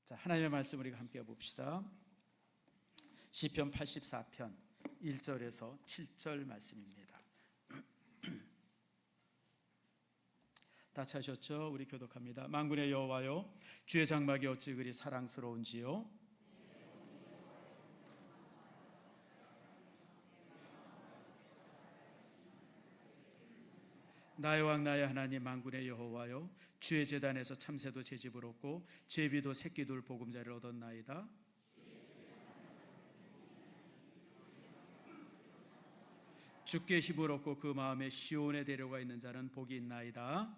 자, 하나님의 말씀 우리가 함께 봅시다. 시편 84편 1절에서 7절 말씀입니다. 다 찾으셨죠? 우리 교독합니다. 만군의 여호와여, 주의 장막이 어찌 그리 사랑스러운지요. 나의 왕 나의 하나님 만군의 여호와여, 주의 제단에서 참새도 제 집을 얻고 제비도 새끼둘 보금자리를 얻었나이다. 주께 힘을 얻고 그 마음에 시온에 데려가 있는 자는 복이 있나이다.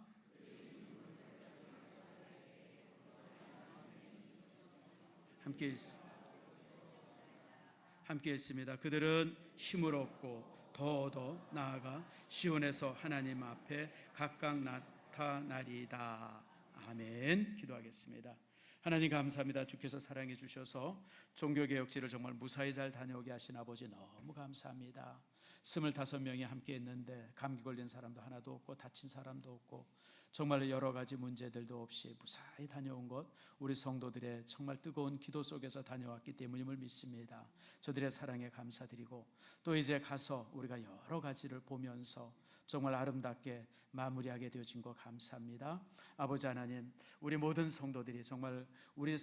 함께 읽습니다. 그들은 힘을 얻고 더 나아가 시온에서 하나님 앞에 각각 나타나리이다. 아멘. 기도하겠습니다. 하나님 감사합니다. 주께서 사랑해 주셔서 종교개혁지를 정말 무사히 잘 다녀오게 하신 아버지 너무 감사합니다. 25명이 함께 했는데 감기 걸린 사람도 하나도 없고 다친 사람도 없고 정말 여러 가지 문제들도 없이 무사히 다녀온 것, 우리 성도들의 정말 뜨거운 기도 속에서 다녀왔기 때문임을 믿습니다. 저들의 사랑에 감사드리고 또 이제 가서 우리가 여러 가지를 보면서 정말 아름답게 마무리하게 되어진 것 감사합니다. 아버지 하나님, 우리 모든 성도들이 정말 우리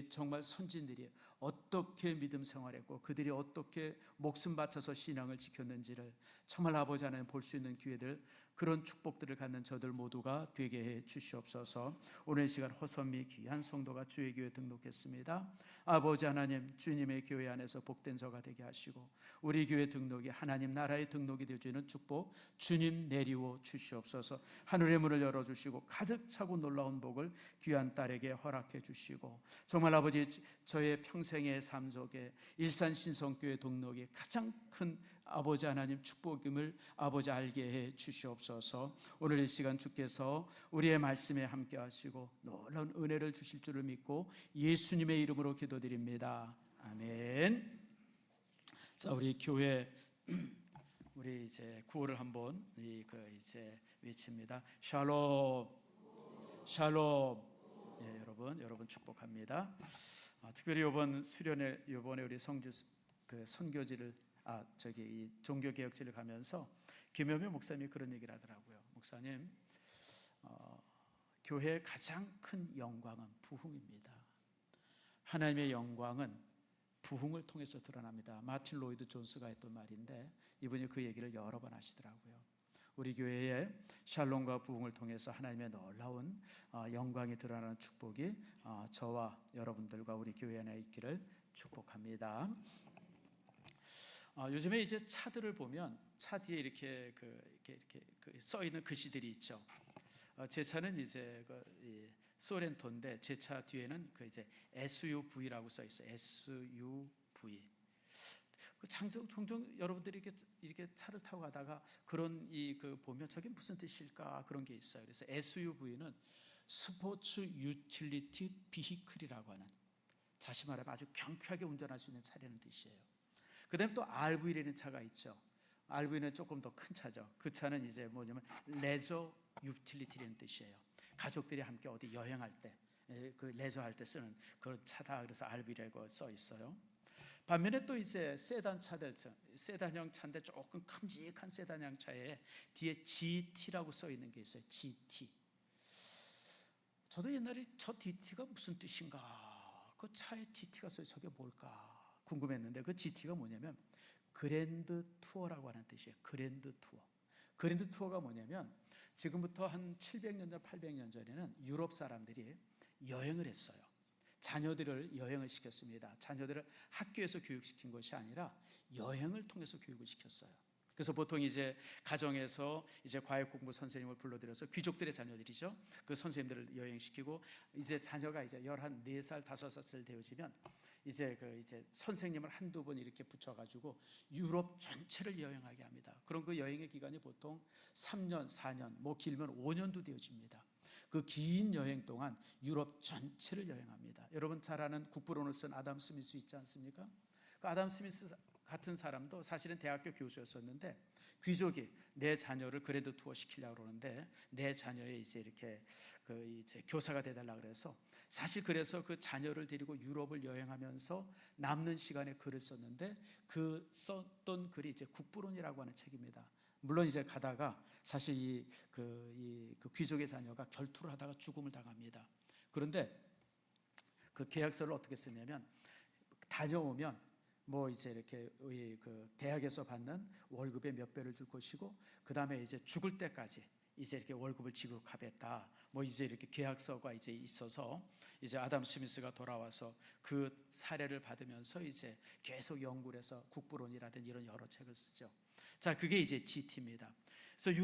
정말 선진들이 어떻게 믿음 생활했고 그들이 어떻게 목숨 바쳐서 신앙을 지켰는지를 정말 아버지 하나님 볼 수 있는 기회들, 그런 축복들을 갖는 저들 모두가 되게 해 주시옵소서. 오늘 시간 허선미 귀한 성도가 주의 교회에 등록했습니다. 아버지 하나님, 주님의 교회 안에서 복된 저가 되게 하시고 우리 교회 등록이 하나님 나라의 등록이 되어지는 축복 주님 내리워 주시옵소서. 하늘의 문을 열어주시고 가득 차고 놀라운 복을 귀한 딸에게 허락해 주시고 정말 아버지 저의 평생의 삶 속에 일산신성교회 등록이 가장 큰 아버지 하나님 축복임을 아버지 알게 해 주시옵소서. 오늘 이 시간 주께서 우리의 말씀에 함께 하시고 놀라운 은혜를 주실 줄을 믿고 예수님의 이름으로 기도드립니다. 아멘. 자, 우리 교회 우리 이제 구호를 한번 이제 외칩니다. 샬롬, 샬롬. 예, 여러분 축복합니다. 특별히 이번에 우리 성주 선교지를 이 종교개혁지를 가면서 김여매 목사님이 그런 얘기를 하더라고요. 목사님, 교회의 가장 큰 영광은 부흥입니다. 하나님의 영광은 부흥을 통해서 드러납니다. 마틴 로이드 존스가 했던 말인데 이분이 그 얘기를 여러 번 하시더라고요. 우리 교회의 샬롬과 부흥을 통해서 하나님의 놀라운 영광이 드러나는 축복이 저와 여러분들과 우리 교회 안에 있기를 축복합니다. 요즘에 이제 차들을 보면 차 뒤에 이렇게 써 있는 글씨들이 있죠. 제 차는 이제 소렌토인데 제 차 뒤에는 이제 SUV라고 써 있어요. SUV. 종종 여러분들이 이렇게 차를 타고 가다가 그런 보면 저게 무슨 뜻일까 그런 게 있어요. 그래서 SUV는 스포츠 유틸리티 비히클이라고 하는, 다시 말하면 아주 경쾌하게 운전할 수 있는 차라는 뜻이에요. 그 다음에 또 RV라는 차가 있죠. RV는 조금 더 큰 차죠. 그 차는 이제 뭐냐면 레저 유틸리티라는 뜻이에요. 가족들이 함께 어디 여행할 때, 레저할 때 쓰는 그런 차다. 그래서 RV라고 써 있어요. 반면에 또 이제 세단형 차인데 조금 큼직한 세단형 차에 뒤에 GT라고 써 있는 게 있어요. GT. 저도 옛날에 저 DT가 무슨 뜻인가, 그 차에 GT가 써요. 저게 뭘까 궁금했는데 그 GT가 뭐냐면 그랜드 투어라고 하는 뜻이에요. 그랜드 투어. 그랜드 투어가 뭐냐면 지금부터 한 700년 전, 800년 전에는 유럽 사람들이 여행을 했어요. 자녀들을 여행을 시켰습니다. 자녀들을 학교에서 교육시킨 것이 아니라 여행을 통해서 교육을 시켰어요. 그래서 보통 이제 가정에서 이제 과외공부 선생님을 불러들여서 귀족들의 자녀들이죠. 그 선생님들을 여행시키고 이제 자녀가 이제 14살, 5살 되어지면 이제 선생님을 한두 번 이렇게 붙여가지고 유럽 전체를 여행하게 합니다. 그럼 그 여행의 기간이 보통 3년, 4년, 뭐 길면 5년도 되어집니다. 그 긴 여행 동안 유럽 전체를 여행합니다. 여러분 잘 아는 국부론을 쓴 아담 스미스 있지 않습니까? 그 아담 스미스 같은 사람도 사실은 대학교 교수였었는데 귀족이 내 자녀를 그랜드 투어 시키려고 그러는데 내 자녀의 이제 이렇게 이제 교사가 돼달라 그래서 사실 그래서 그 자녀를 데리고 유럽을 여행하면서 남는 시간에 글을 썼는데 그 썼던 글이 이제 국부론이라고 하는 책입니다. 물론 이제 가다가 사실 그 귀족의 자녀가 결투를 하다가 죽음을 당합니다. 그런데 그 계약서를 어떻게 쓰냐면 다녀오면 뭐 이제 이렇게 그 대학에서 받는 월급의 몇 배를 줄 것이고 그 다음에 이제 죽을 때까지 이제 이렇게 월급을 지급하겠다. 뭐 이제 이렇게 계약서가 이제 있어서 이제 아담 스미스가 돌아와서 그 사례를 받으면서 이제 계속 연구를 해서 국부론이라든지 이런 여러 책을 쓰죠. 자, 그게 이제 GT입니다. 그래서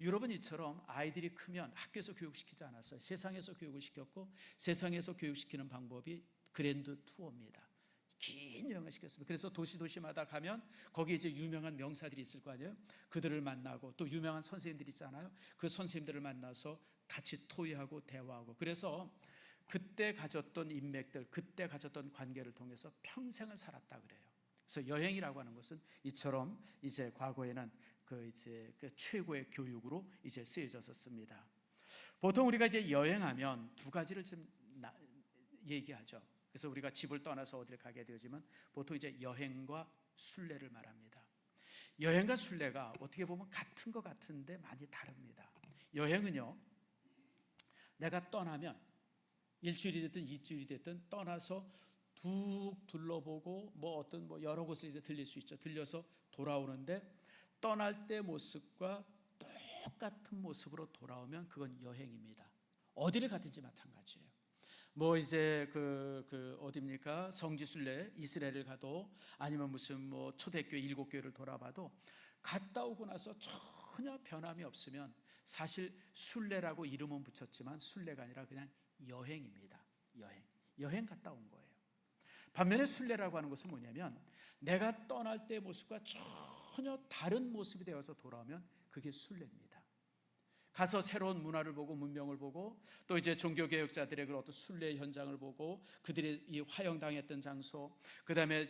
유럽은 이처럼 아이들이 크면 학교에서 교육시키지 않았어요. 세상에서 교육을 시켰고 세상에서 교육시키는 방법이 그랜드 투어입니다. 긴 여행을 시켰습니다. 그래서 도시마다 가면 거기 이제 유명한 명사들이 있을 거 아니에요. 그들을 만나고 또 유명한 선생님들 있잖아요. 그 선생님들을 만나서 같이 토의하고 대화하고, 그래서 그때 가졌던 인맥들, 그때 가졌던 관계를 통해서 평생을 살았다 그래요. 그래서 여행이라고 하는 것은 이처럼 이제 과거에는 그 최고의 교육으로 이제 쓰여졌습니다. 보통 우리가 이제 여행하면 두 가지를 좀 얘기하죠. 그래서 우리가 집을 떠나서 어디를 가게 되지만 보통 이제 여행과 순례를 말합니다. 여행과 순례가 어떻게 보면 같은 것 같은데 많이 다릅니다. 여행은요, 내가 떠나면 일주일이 됐든 이주일이 됐든 떠나서 툭 둘러보고 어떤 여러 곳을 이제 들릴 수 있죠. 들려서 돌아오는데 떠날 때 모습과 똑같은 모습으로 돌아오면 그건 여행입니다. 어디를 가든지 마찬가지예요. 뭐 이제 어디입니까? 성지순례 이스라엘을 가도 아니면 무슨 초대교회 7교회를 돌아봐도 갔다 오고 나서 전혀 변함이 없으면 사실 순례라고 이름은 붙였지만 순례가 아니라 그냥 여행입니다. 여행 갔다 온 거예요. 반면에 순례라고 하는 것은 뭐냐면 내가 떠날 때의 모습과 전혀 다른 모습이 되어서 돌아오면 그게 순례입니다. 가서 새로운 문화를 보고 문명을 보고 또 이제 종교개혁자들의 그런 어떤 순례 현장을 보고 그들이 이 화형당했던 장소, 그 다음에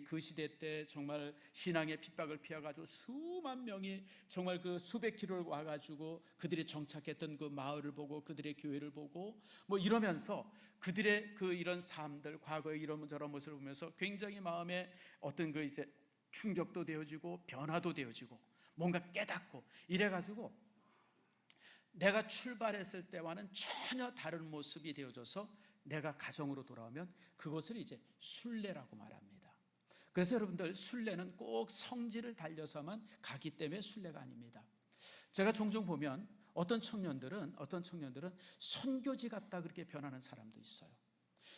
그 시대 때 정말 신앙의 핍박을 피해가지고 수만 명이 정말 그 수백 킬로를 와가지고 그들이 정착했던 그 마을을 보고 그들의 교회를 보고 이러면서 그들의 이런 삶들, 과거의 이런 저런 모습을 보면서 굉장히 마음에 어떤 이제 충격도 되어지고 변화도 되어지고 뭔가 깨닫고 이래가지고 내가 출발했을 때와는 전혀 다른 모습이 되어져서 내가 가정으로 돌아오면 그것을 이제 순례라고 말합니다. 그래서 여러분들 순례는 꼭 성지를 달려서만 가기 때문에 순례가 아닙니다. 제가 종종 보면 어떤 청년들은 선교지 갔다 그렇게 변하는 사람도 있어요.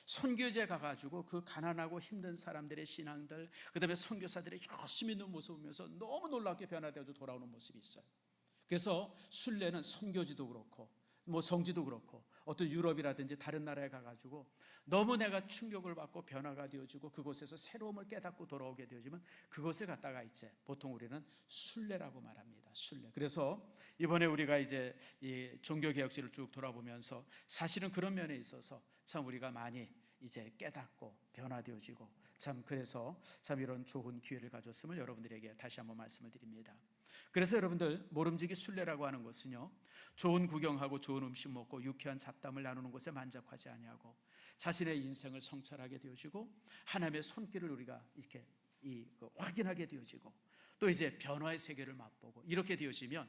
선교지에 가가지고 그 가난하고 힘든 사람들의 신앙들, 그 다음에 선교사들의 열심히 있는 모습을 보면서 너무 놀랍게 변화되어서 돌아오는 모습이 있어요. 그래서 순례는 선교지도 그렇고 성지도 그렇고 어떤 유럽이라든지 다른 나라에 가가지고 너무 내가 충격을 받고 변화가 되어지고 그곳에서 새로움을 깨닫고 돌아오게 되어지면 그것을 갖다가 이제 보통 우리는 순례라고 말합니다. 순례. 그래서 이번에 우리가 이제 이 종교개혁지를 쭉 돌아보면서 사실은 그런 면에 있어서 참 우리가 많이 이제 깨닫고 변화되어지고 그래서 이런 좋은 기회를 가졌음을 여러분들에게 다시 한번 말씀을 드립니다. 그래서 여러분들 모름지기 순례라고 하는 것은요, 좋은 구경하고 좋은 음식 먹고 유쾌한 잡담을 나누는 것에 만족하지 아니하고 자신의 인생을 성찰하게 되어지고 하나님의 손길을 우리가 이렇게 확인하게 되어지고 또 이제 변화의 세계를 맛보고 이렇게 되어지면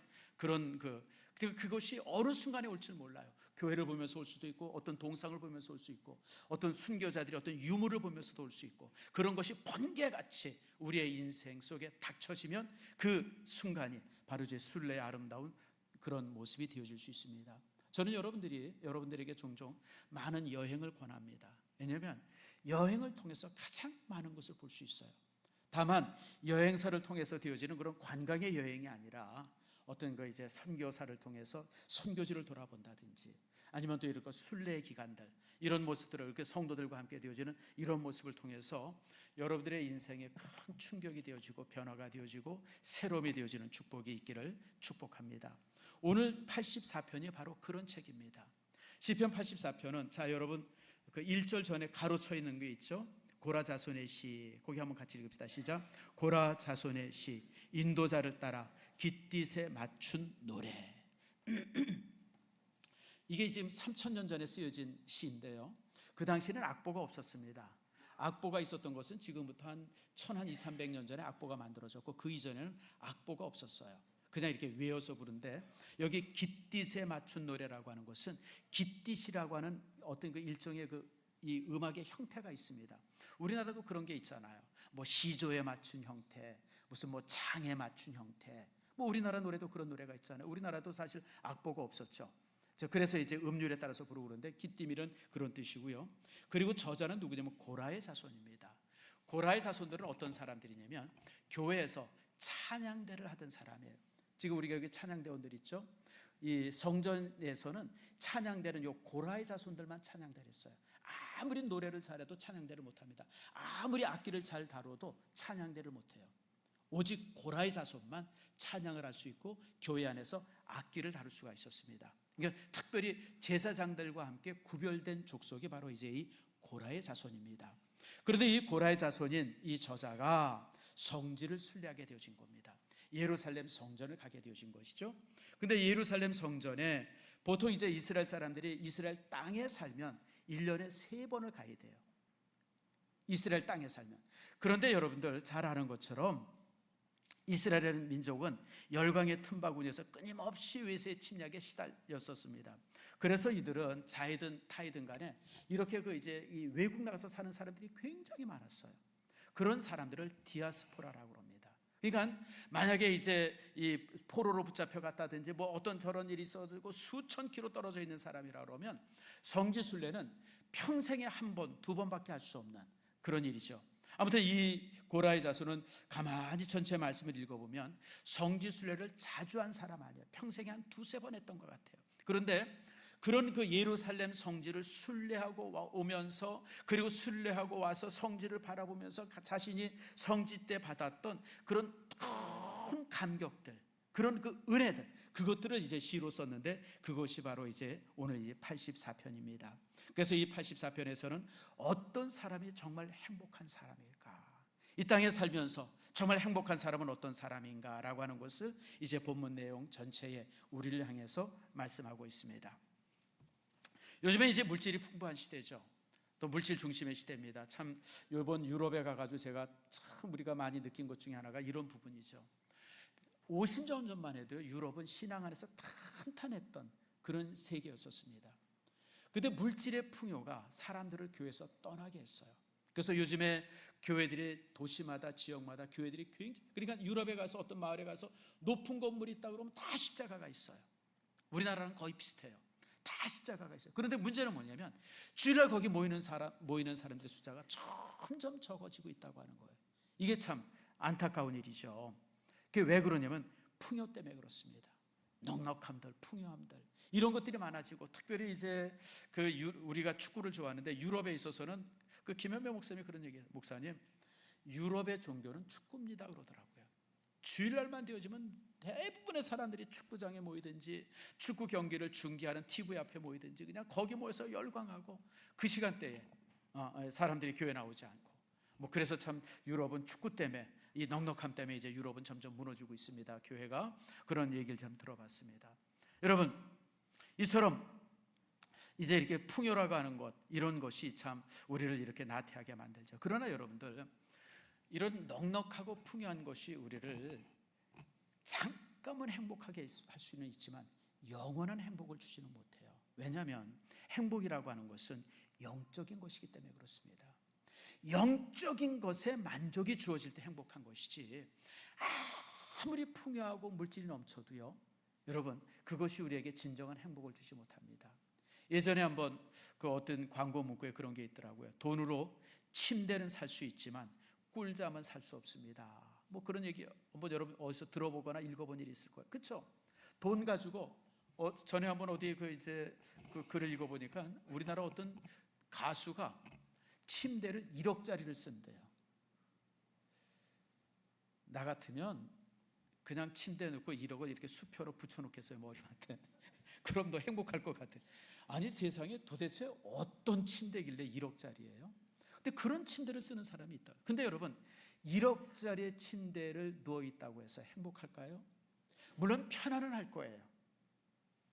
그것이 어느 순간에 올 줄 몰라요. 교회를 보면서 올 수도 있고 어떤 동상을 보면서 올 수 있고 어떤 순교자들이 어떤 유물을 보면서도 올 수 있고 그런 것이 번개같이 우리의 인생 속에 닥쳐지면 그 순간이 바로 이제 순례의 아름다운 그런 모습이 되어질 수 있습니다. 저는 여러분들에게 종종 많은 여행을 권합니다. 왜냐하면 여행을 통해서 가장 많은 것을 볼 수 있어요. 다만 여행사를 통해서 되어지는 그런 관광의 여행이 아니라 어떤 이제 선교사를 통해서 선교지를 돌아본다든지 아니면 또 이런 순례의 기간들 이런 모습들을 이렇게 성도들과 함께 되어지는 이런 모습을 통해서 여러분들의 인생에 큰 충격이 되어지고 변화가 되어지고 새로움이 되어지는 축복이 있기를 축복합니다. 오늘 84편이 바로 그런 책입니다. 시편 84편은 자 여러분 그 1절 전에 가로쳐 있는 게 있죠. 고라 자손의 시, 거기 한번 같이 읽읍시다. 시작. 고라 자손의 시, 인도자를 따라 깃딧에 맞춘 노래. 이게 지금 3000년 전에 쓰여진 시인데요. 그 당시에는 악보가 없었습니다. 악보가 있었던 것은 지금부터 한 1200~300년 전에 악보가 만들어졌고 그 이전에는 악보가 없었어요. 그냥 이렇게 외워서 부른데, 여기 깃딧에 맞춘 노래라고 하는 것은 깃딧이라고 하는 어떤 그 일종의 이 음악의 형태가 있습니다. 우리나라도 그런 게 있잖아요. 뭐 시조에 맞춘 형태, 무슨 뭐 장에 맞춘 형태. 뭐 우리나라 노래도 그런 노래가 있잖아요. 우리나라도 사실 악보가 없었죠. 그래서 이제 음률에 따라서 부르고 그러는데, 깃띠밀은 그런 뜻이고요. 그리고 저자는 누구냐면 고라의 자손입니다. 고라의 자손들은 어떤 사람들이냐면 교회에서 찬양대를 하던 사람이에요. 지금 우리가 여기 찬양대원들 있죠. 이 성전에서는 찬양대는 요 고라의 자손들만 찬양대를 했어요. 아무리 노래를 잘해도 찬양대를 못합니다. 아무리 악기를 잘 다뤄도 찬양대를 못해요. 오직 고라의 자손만 찬양을 할 수 있고 교회 안에서 악기를 다룰 수가 있었습니다. 그러니까 특별히 제사장들과 함께 구별된 족속이 바로 이제 이 고라의 자손입니다. 그런데 이 고라의 자손인 이 저자가 성지를 순례하게 되어진 겁니다. 예루살렘 성전을 가게 되어진 것이죠. 근데 예루살렘 성전에 보통 이제 이스라엘 사람들이 이스라엘 땅에 살면 1년에 3번을 가야 돼요. 이스라엘 땅에 살면. 그런데 여러분들 잘 아는 것처럼 이스라엘이라는 민족은 열강의 틈바구니에서 끊임없이 외세의 침략에 시달렸었습니다. 그래서 이들은 자이든 타이든 간에 이렇게 이제 이 외국 나가서 사는 사람들이 굉장히 많았어요. 그런 사람들을 디아스포라라고 합니다. 그러니까 만약에 이제 이 포로로 붙잡혀 갔다든지 뭐 어떤 저런 일이 있어지고 수천 킬로 떨어져 있는 사람이라 그러면 성지 순례는 평생에 한 번, 2번밖에 할 수 없는 그런 일이죠. 아무튼 이 고라의 자손은 가만히 전체 말씀을 읽어보면 성지 순례를 자주 한 사람 아니에요. 평생에 한 2~3번 했던 것 같아요. 그런데 그런 그 예루살렘 성지를 순례하고 오면서, 그리고 순례하고 와서 성지를 바라보면서 자신이 성지 때 받았던 그런 큰 감격들, 그런 그 은혜들, 그것들을 이제 시로 썼는데 그것이 바로 이제 오늘 이 84편입니다. 그래서 이 84편에서는 어떤 사람이 정말 행복한 사람일까, 이 땅에 살면서 정말 행복한 사람은 어떤 사람인가 라고 하는 것을 이제 본문 내용 전체에 우리를 향해서 말씀하고 있습니다. 요즘에 이제 물질이 풍부한 시대죠. 또 물질 중심의 시대입니다. 참 이번 유럽에 가가지고 제가 참 우리가 많이 느낀 것 중에 하나가 이런 부분이죠. 50년 전만 해도 유럽은 신앙 안에서 탄탄했던 그런 세계였었습니다. 근데 물질의 풍요가 사람들을 교회에서 떠나게 했어요. 그래서 요즘에 교회들이 도시마다 지역마다 교회들이 굉장히, 그러니까 유럽에 가서 어떤 마을에 가서 높은 건물이 있다 그러면 다 십자가가 있어요. 우리나라랑 거의 비슷해요. 다 십자가가 있어요. 그런데 문제는 뭐냐면 주일날 거기 모이는 사람들의 숫자가 점점 적어지고 있다고 하는 거예요. 이게 참 안타까운 일이죠. 그게 왜 그러냐면 풍요 때문에 그렇습니다. 넉넉함들, 풍요함들, 이런 것들이 많아지고, 특별히 이제 우리가 축구를 좋아하는데 유럽에 있어서는 그 김현배 목사님이 그런 얘기해요. 목사님, 유럽의 종교는 축구입니다 그러더라고요. 주일날만 되어지면 대부분의 사람들이 축구장에 모이든지 축구 경기를 중계하는 TV 앞에 모이든지 그냥 거기 모여서 열광하고, 그 시간대에 사람들이 교회 나오지 않고, 뭐 그래서 참 유럽은 축구 때문에, 이 넉넉함 때문에 이제 유럽은 점점 무너지고 있습니다. 교회가 그런 얘기를 좀 들어봤습니다. 여러분, 이처럼 이제 이렇게 풍요라고 하는 것, 이런 것이 참 우리를 이렇게 나태하게 만들죠. 그러나 여러분들, 이런 넉넉하고 풍요한 것이 우리를 잠깐은 행복하게 할 수는 있지만 영원한 행복을 주지는 못해요. 왜냐하면 행복이라고 하는 것은 영적인 것이기 때문에 그렇습니다. 영적인 것에 만족이 주어질 때 행복한 것이지, 아무리 풍요하고 물질이 넘쳐도요, 여러분, 그것이 우리에게 진정한 행복을 주지 못합니다. 예전에 한번 그 어떤 광고 문구에 그런 게 있더라고요. 돈으로 침대는 살 수 있지만 꿀잠은 살 수 없습니다. 뭐 그런 얘기 한번 여러분 어디서 들어보거나 읽어본 일이 있을 거예요. 그렇죠? 돈 가지고 전에 한번 어디 이제 그 글을 읽어보니까 우리나라 어떤 가수가 침대를 1억짜리를 쓴대요. 나 같으면 그냥 침대에 넣고 1억을 이렇게 수표로 붙여놓겠어요, 머리한테. 그럼 너 행복할 것 같아. 아니, 세상에 도대체 어떤 침대길래 1억짜리예요? 근데 그런 침대를 쓰는 사람이 있다. 근데 여러분, 1억짜리의 침대를 누워있다고 해서 행복할까요? 물론 편안은 할 거예요.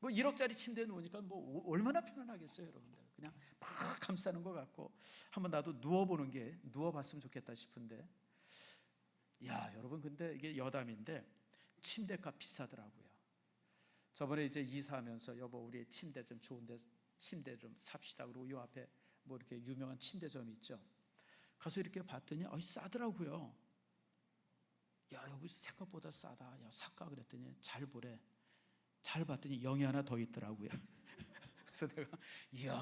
뭐 1억짜리 침대에 누우니까 뭐 얼마나 편안하겠어요, 여러분들. 그냥 막 감싸는 것 같고, 한번 나도 누워봤으면 좋겠다 싶은데, 야, 여러분, 근데 이게 여담인데 침대값 비싸더라고요. 저번에 이제 이사하면서 여보 우리 침대 좀 좋은데 침대 좀 삽시다. 그리고 요 앞에 뭐 이렇게 유명한 침대점이 있죠. 가서 이렇게 봤더니 싸더라고요. 야, 여보 생각보다 싸다. 야, 살까 그랬더니 잘 보래. 잘 봤더니 0이 하나 더 있더라고요. 그래서 내가 이야,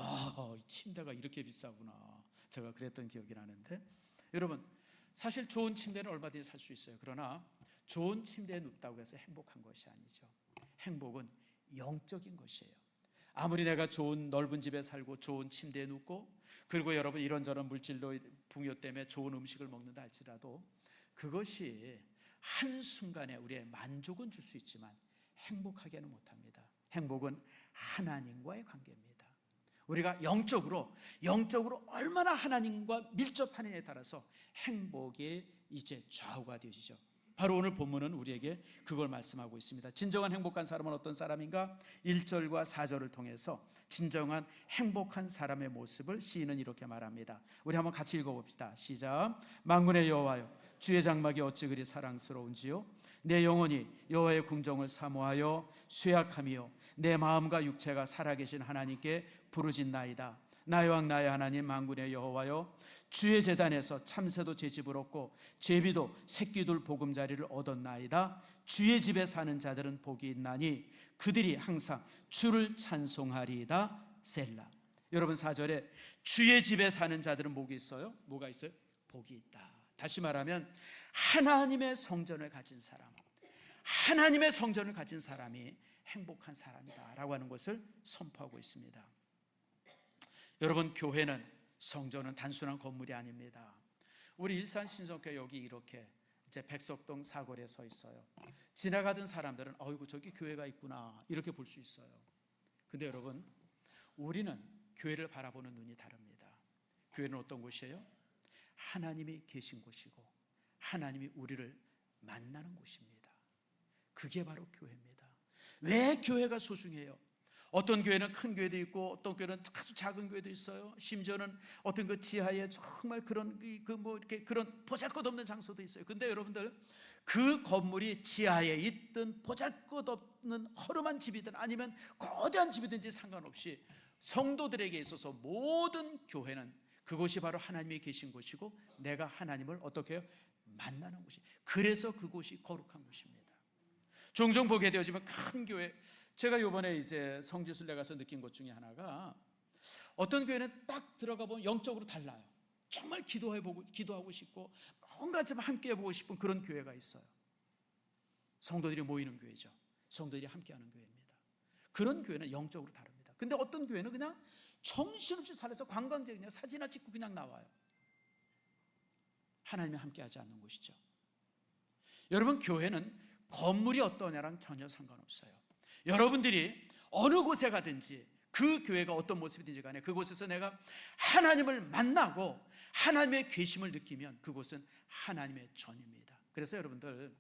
이 침대가 이렇게 비싸구나. 제가 그랬던 기억이 나는데, 여러분 사실 좋은 침대는 얼마든지 살 수 있어요. 그러나 좋은 침대에 눕다고 해서 행복한 것이 아니죠. 행복은 영적인 것이에요. 아무리 내가 좋은 넓은 집에 살고 좋은 침대에 눕고, 그리고 여러분 이런저런 물질로 풍요 때문에 좋은 음식을 먹는다 할지라도 그것이 한순간에 우리의 만족은 줄 수 있지만 행복하게는 못합니다. 행복은 하나님과의 관계입니다. 우리가 영적으로 얼마나 하나님과 밀접하느냐에 따라서 행복이 이제 좌우가 되어지죠. 바로 오늘 본문은 우리에게 그걸 말씀하고 있습니다. 진정한 행복한 사람은 어떤 사람인가? 1절과 4절을 통해서 진정한 행복한 사람의 모습을 시인은 이렇게 말합니다. 우리 한번 같이 읽어봅시다. 시작. 만군의 여호와여, 주의 장막이 어찌 그리 사랑스러운지요. 내 영혼이 여호와의 궁정을 사모하여 쇠약하며 내 마음과 육체가 살아계신 하나님께 부르짖나이다. 나의 왕 나의 하나님 만군의 여호와여, 주의 제단에서 참새도 제 집을 얻고 제비도 새끼둘 보금자리를 얻었나이다. 주의 집에 사는 자들은 복이 있나니 그들이 항상 주를 찬송하리이다. 셀라. 여러분 4절에 주의 집에 사는 자들은 복이 있어요? 뭐가 있어요? 복이 있다. 다시 말하면 하나님의 성전을 가진 사람, 하나님의 성전을 가진 사람이 행복한 사람이다 라고 하는 것을 선포하고 있습니다. 여러분, 교회는, 성전은 단순한 건물이 아닙니다. 우리 일산 신성교회 여기 이렇게 이제 백석동 사거리에 서 있어요. 지나가던 사람들은 어이구 저기 교회가 있구나 이렇게 볼 수 있어요. 근데 여러분, 우리는 교회를 바라보는 눈이 다릅니다. 교회는 어떤 곳이에요? 하나님이 계신 곳이고 하나님이 우리를 만나는 곳입니다. 그게 바로 교회입니다. 왜 교회가 소중해요? 어떤 교회는 큰 교회도 있고 어떤 교회는 아주 작은 교회도 있어요. 심지어는 어떤 그 지하에 정말 그런 이렇게 그런 보잘것없는 장소도 있어요. 근데 여러분들, 그 건물이 지하에 있든 보잘것없는 허름한 집이든 아니면 거대한 집이든지 상관없이 성도들에게 있어서 모든 교회는 그곳이 바로 하나님이 계신 곳이고 내가 하나님을 어떻게 해요? 만나는 곳이. 그래서 그곳이 거룩한 곳입니다. 종종 보게 되어지면 큰 교회, 제가 이번에 이제 성지순례 가서 느낀 것 중에 하나가, 어떤 교회는 딱 들어가 보면 영적으로 달라요. 정말 기도하고 싶고 뭔가 좀 함께 해보고 싶은 그런 교회가 있어요. 성도들이 모이는 교회죠. 성도들이 함께하는 교회입니다. 그런 교회는 영적으로 다릅니다. 근데 어떤 교회는 그냥 정신없이 살아서 관광객이 그냥 사진이나 찍고 그냥 나와요. 하나님이 함께하지 않는 곳이죠. 여러분, 교회는 건물이 어떠냐랑 전혀 상관없어요. 여러분들이 어느 곳에 가든지 그 교회가 어떤 모습이든지 간에 그곳에서 내가 하나님을 만나고 하나님의 계심을 느끼면 그곳은 하나님의 전입니다. 그래서 여러분들,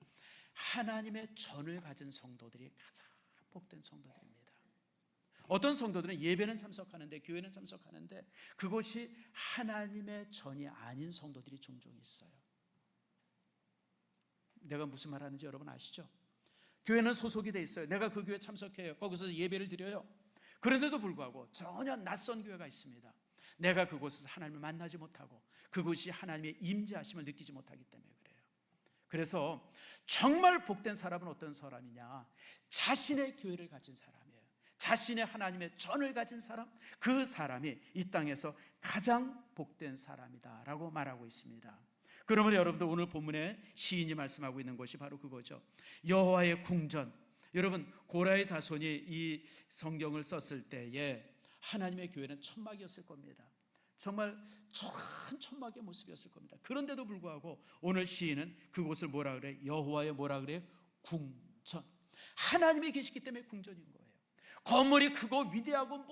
하나님의 전을 가진 성도들이 가장 복된 성도들입니다. 어떤 성도들은 예배는 참석하는데, 교회는 참석하는데 그곳이 하나님의 전이 아닌 성도들이 종종 있어요. 내가 무슨 말 하는지 여러분 아시죠? 교회는 소속이 돼 있어요. 내가 그 교회 참석해요. 거기서 예배를 드려요. 그런데도 불구하고 전혀 낯선 교회가 있습니다. 내가 그곳에서 하나님을 만나지 못하고 그곳이 하나님의 임재하심을 느끼지 못하기 때문에 그래요. 그래서 정말 복된 사람은 어떤 사람이냐? 자신의 교회를 가진 사람이에요. 자신의 하나님의 전을 가진 사람, 그 사람이 이 땅에서 가장 복된 사람이다라고 말하고 있습니다. 그러므로 여러분들, 오늘 본문에 시인이 말씀하고 있는 것이 바로 그거죠. 여호와의 궁전. 여러분, 고라의 자손이 이 성경을 썼을 때에 하나님의 교회는 천막이었을 겁니다. 정말 한 천막의 모습이었을 겁니다. 그런데도 불구하고 오늘 시인은 그곳을 뭐라 그래? 여호와의 뭐라 그래요? 궁전. 하나님이 계시기 때문에 궁전인 거예요. 건물이 크고 위대하고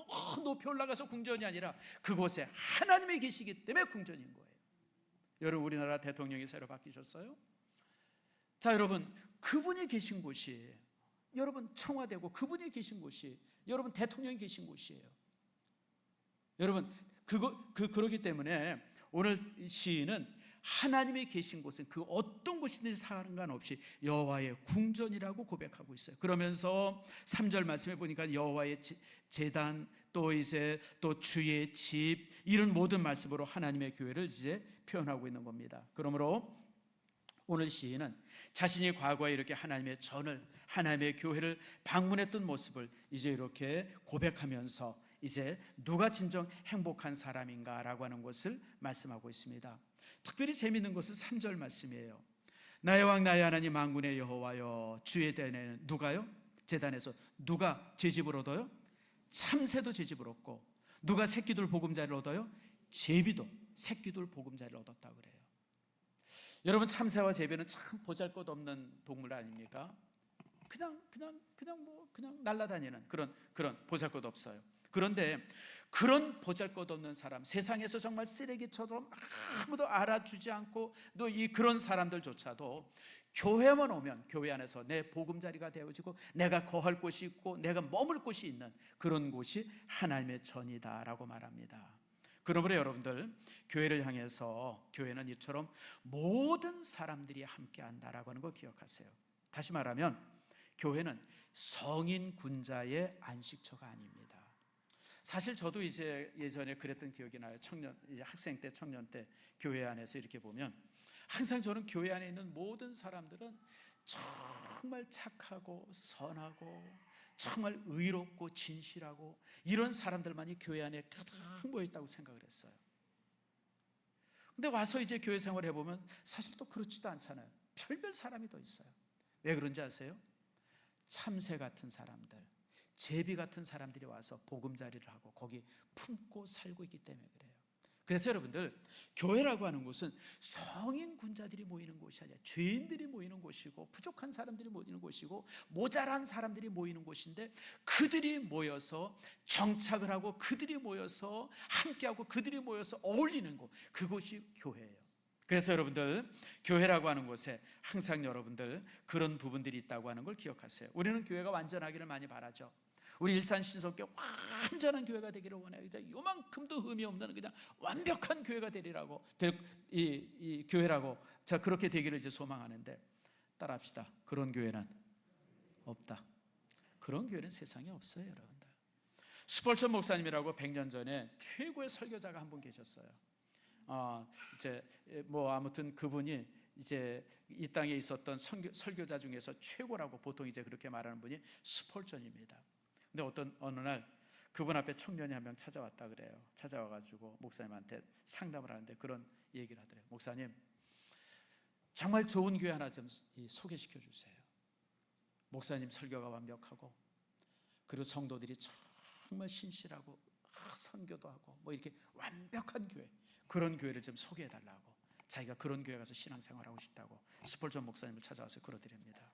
높이 올라가서 궁전이 아니라 그곳에 하나님이 계시기 때문에 궁전인 거예요. 여러분, 우리나라 대통령이 새로 바뀌셨어요. 자, 여러분, 그분이 계신 곳이 여러분 청와대고 그분이 계신 곳이 여러분 대통령이 계신 곳이에요. 여러분 그러기 때문에 오늘 시인은 하나님이 계신 곳은 그 어떤 곳이든지 상관없이 여호와의 궁전이라고 고백하고 있어요. 그러면서 3절 말씀해 보니까 여호와의 제단 또 주의 집 이런 모든 말씀으로 하나님의 교회를 이제 표현하고 있는 겁니다. 그러므로 오늘 시인은 자신이 과거에 이렇게 하나님의 교회를 방문했던 모습을 이제 이렇게 고백하면서 이제 누가 진정 행복한 사람인가라고 하는 것을 말씀하고 있습니다. 특별히 재미있는 것은 3절 말씀이에요. 나의 왕 나의 하나님 만군의 여호와여, 주의 대내는 누가요? 제단에서 누가 제 집을 얻어요? 참새도 제 집을 얻고, 누가 새끼들 보금자리를 얻어요? 제비도 새끼들 보금자리를 얻었다고 그래요. 여러분, 참새와 제비는 참 보잘것없는 동물 아닙니까? 그냥 날아다니는 그런 보잘것 없어요. 그런데 그런 보잘것없는 사람, 세상에서 정말 쓰레기처럼 아무도 알아주지 않고 또 그런 사람들조차도 교회만 오면 교회 안에서 내 보금자리가 되어지고 내가 거할 곳이 있고 내가 머물 곳이 있는 그런 곳이 하나님의 전이다라고 말합니다. 그러므로 여러분들, 교회를 향해서 교회는 이처럼 모든 사람들이 함께 한다라고 하는 거 기억하세요. 다시 말하면 교회는 성인 군자의 안식처가 아닙니다. 사실 저도 이제 예전에 그랬던 기억이 나요. 이제 학생 때, 청년 때 교회 안에서 이렇게 보면 항상 저는 교회 안에 있는 모든 사람들은 정말 착하고 선하고 정말 의롭고 진실하고 이런 사람들만이 교회 안에 가득 모여있다고 생각을 했어요. 근데 와서 이제 교회 생활을 해보면 사실 또 그렇지도 않잖아요. 별별 사람이 더 있어요. 왜 그런지 아세요? 참새 같은 사람들, 제비 같은 사람들이 와서 보금자리를 하고 거기 품고 살고 있기 때문에 그래요. 그래서 여러분들, 교회라고 하는 곳은 성인 군자들이 모이는 곳이 아니라 죄인들이 모이는 곳이고 부족한 사람들이 모이는 곳이고 모자란 사람들이 모이는 곳인데, 그들이 모여서 정착을 하고 그들이 모여서 함께하고 그들이 모여서 어울리는 곳, 그곳이 교회예요. 그래서 여러분들, 교회라고 하는 곳에 항상 여러분들 그런 부분들이 있다고 하는 걸 기억하세요. 우리는 교회가 완전하기를 많이 바라죠. 우리 일산 신성교회 완전한 교회가 되기를 원해요. 요만큼도 흠이 없는 그냥 완벽한 교회가 되리라고, 이 교회라고 자 그렇게 되기를 이제 소망하는데, 따라합시다. 그런 교회는 없다. 그런 교회는 세상에 없어요, 여러분들. 스펄전 목사님이라고 100년 전에 최고의 설교자가 한 분 계셨어요. 아무튼 그분이 이제 이 땅에 있었던 설교자 중에서 최고라고 보통 이제 그렇게 말하는 분이 스펄전입니다. 근데 어느 날 그분 앞에 청년이 한 명 찾아왔다 그래요. 찾아와가지고 목사님한테 상담을 하는데 그런 얘기를 하더래요. 목사님, 정말 좋은 교회 하나 좀 소개시켜 주세요. 목사님 설교가 완벽하고 그리고 성도들이 정말 신실하고 선교도 하고 뭐 이렇게 완벽한 교회, 그런 교회를 좀 소개해 달라고, 자기가 그런 교회 가서 신앙생활하고 싶다고 스펄전 목사님을 찾아와서 그러드립니다.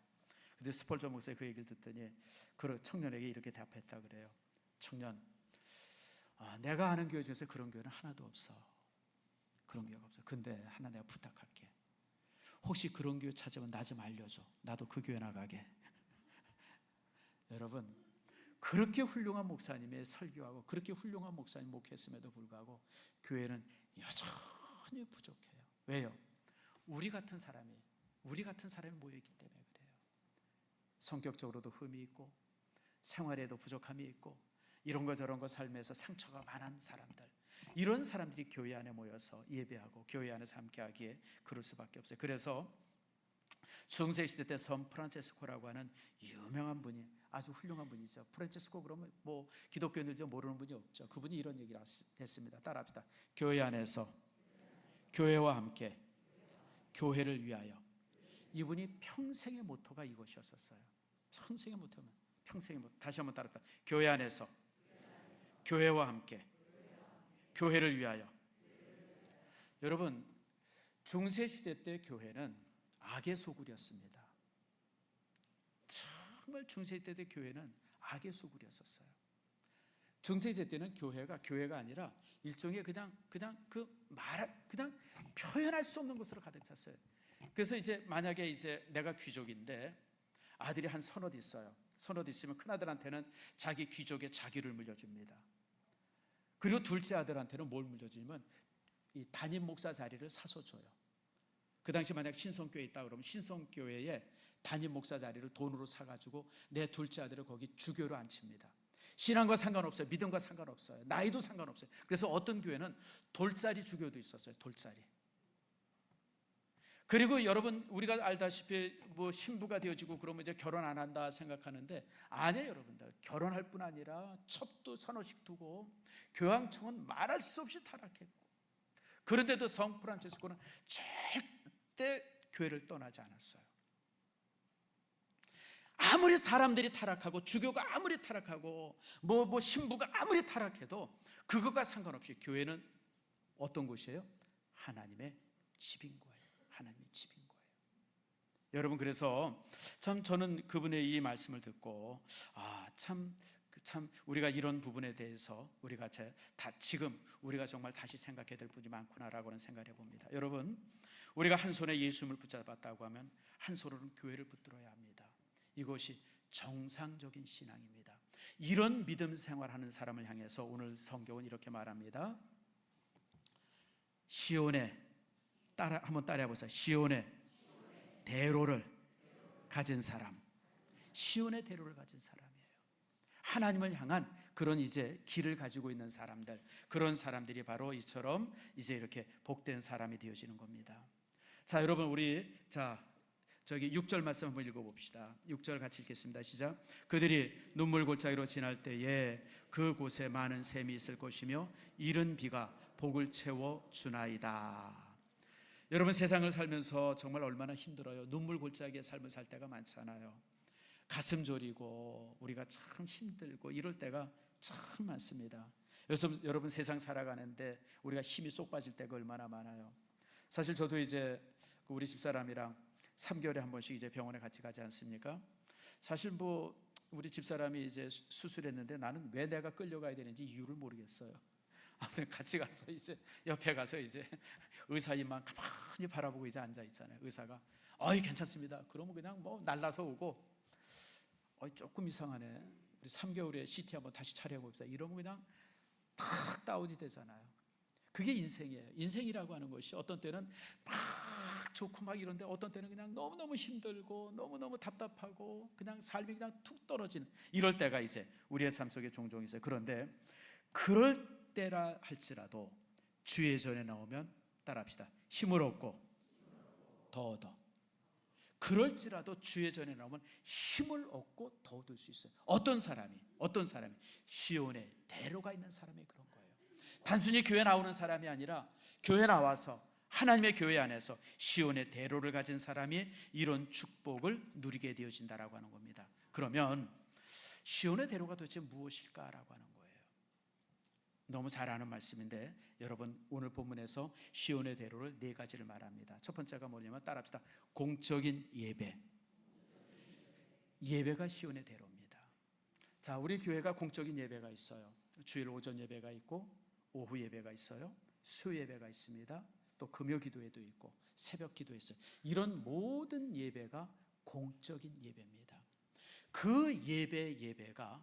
근데 스펄전 목사님 그 얘기를 듣더니 그 청년에게 이렇게 답했다 그래요. 청년, 내가 아는 교회 중에서 그런 교회는 하나도 없어. 그런 교회가 없어. 근데 하나 내가 부탁할게. 혹시 그런 교회 찾으면 나 좀 알려줘. 나도 그 교회 나가게. 여러분, 그렇게 훌륭한 목사님의 설교하고 그렇게 훌륭한 목사님 목회했음에도 불구하고 교회는 여전히 부족해요. 왜요? 우리 같은 사람이 모여있기 때문에 그래요. 성격적으로도 흠이 있고 생활에도 부족함이 있고 이런 거 저런 거 삶에서 상처가 많은 사람들, 이런 사람들이 교회 안에 모여서 예배하고 교회 안에서 함께하기에 그럴 수밖에 없어요. 그래서 중세시대 때 선 프란체스코라고 하는 유명한 분이, 아주 훌륭한 분이죠. 프란체스코 그러면 뭐 기독교인들 좀 모르는 분이 없죠. 그분이 이런 얘기를 했습니다. 따라합시다. 교회 안에서 교회와 함께 교회를 위하여. 이분이 평생의 모토가 이것이었었어요. 평생의 모토. 다시 한번 따라합시다. 교회 안에서 교회와 함께 교회를 위하여. 여러분, 중세시대 때 교회는 악의 소굴이었습니다. 정말 중세시대 때 교회는 악의 소굴이었었어요. 중세시대 때는 교회가 아니라 일종의 그냥 표현할 수 없는 것으로 가득 찼어요. 그래서 이제 만약에 이제 내가 귀족인데 아들이 한 서너 있어요. 선호도 있으면 큰아들한테는 자기 귀족의 자기를 물려줍니다. 그리고 둘째 아들한테는 뭘 물려주냐면 이 담임 목사 자리를 사서 줘요. 그 당시 만약 신성교회에 있다 그러면 신성교회에 담임 목사 자리를 돈으로 사가지고 내 둘째 아들을 거기 주교로 앉힙니다. 신앙과 상관없어요. 믿음과 상관없어요. 나이도 상관없어요. 그래서 어떤 교회는 돌짜리 주교도 있었어요. 돌짜리. 그리고 여러분 우리가 알다시피 뭐 신부가 되어지고 그러면 이제 결혼 안 한다 생각하는데 아니에요. 여러분들 결혼할 뿐 아니라 첩도 서너씩 두고 교황청은 말할 수 없이 타락했고, 그런데도 성 프란체스코는 절대 교회를 떠나지 않았어요. 아무리 사람들이 타락하고 주교가 아무리 타락하고 뭐 신부가 아무리 타락해도 그것과 상관없이 교회는 어떤 곳이에요? 하나님의 집인 거예요. 하나님의 집인 거예요. 여러분, 그래서 참 저는 그분의 이 말씀을 듣고 참 우리가 이런 부분에 대해서 우리가 지금 우리가 정말 다시 생각해야 될 부분이 많구나라고는 생각을 해봅니다. 여러분, 우리가 한 손에 예수님을 붙잡았다고 하면 한 손으로는 교회를 붙들어야 합니다. 이것이 정상적인 신앙입니다. 이런 믿음 생활하는 사람을 향해서 오늘 성경은 이렇게 말합니다. 시온의 한번 따라해 보세요. 시온의 대로를 가진 사람, 시온의 대로를 가진 사람이에요. 하나님을 향한 그런 이제 길을 가지고 있는 사람들, 그런 사람들이 바로 이처럼 이제 이렇게 복된 사람이 되어지는 겁니다. 자, 여러분, 우리 저기 6절 말씀 한번 읽어봅시다. 6절 같이 읽겠습니다. 시작. 그들이 눈물 골짜기로 지날 때에 그곳에 많은 샘이 있을 것이며 이른 비가 복을 채워 주나이다. 여러분, 세상을 살면서 정말 얼마나 힘들어요. 눈물 골짜기의 삶을 살 때가 많잖아요. 가슴 저리고 우리가 참 힘들고 이럴 때가 참 많습니다. 여러분, 세상 살아가는데 우리가 힘이 쏙 빠질 때가 얼마나 많아요. 사실 저도 이제 우리 집사람이랑 3개월에 한 번씩 이제 병원에 같이 가지 않습니까? 사실 뭐 우리 집사람이 이제 수술했는데 나는 왜 내가 끌려가야 되는지 이유를 모르겠어요. 아무튼 같이 가서 이제 옆에 가서 이제 의사 입만 가만히 바라보고 이제 앉아 있잖아요. 의사가 괜찮습니다. 그러면 그냥 뭐 날라서 오고 조금 이상하네. 우리 3개월에 CT 한번 다시 촬영해봅시다. 이러면 그냥 탁 다운이 되잖아요. 그게 인생이에요. 인생이라고 하는 것이 어떤 때는 막 좋고 막 이런데 어떤 때는 그냥 너무너무 힘들고 너무너무 답답하고 그냥 삶이 그냥 툭 떨어지는 이럴 때가 이제 우리의 삶 속에 종종 있어요. 그런데 그럴 때라 할지라도 주의 전에 나오면 따라합시다. 힘을 얻고 더 얻어. 그럴지라도 주의 전에 나오면 힘을 얻고 더 얻을 수 있어요. 어떤 사람이 시온의 대로가 있는 사람이 그런 거예요. 단순히 교회 나오는 사람이 아니라 교회 나와서 하나님의 교회 안에서 시온의 대로를 가진 사람이 이런 축복을 누리게 되어진다라고 하는 겁니다. 그러면 시온의 대로가 도대체 무엇일까라고 하는 거예요. 너무 잘 아는 말씀인데 여러분, 오늘 본문에서 시온의 대로를 4가지를 말합니다. 첫 번째가 뭐냐면 따라합시다. 공적인 예배. 예배가 시온의 대로입니다. 자, 우리 교회가 공적인 예배가 있어요. 주일 오전 예배가 있고 오후 예배가 있어요. 수요 예배가 있습니다. 또 금요 기도회도 있고 새벽 기도 있어요. 이런 모든 예배가 공적인 예배입니다. 그 예배가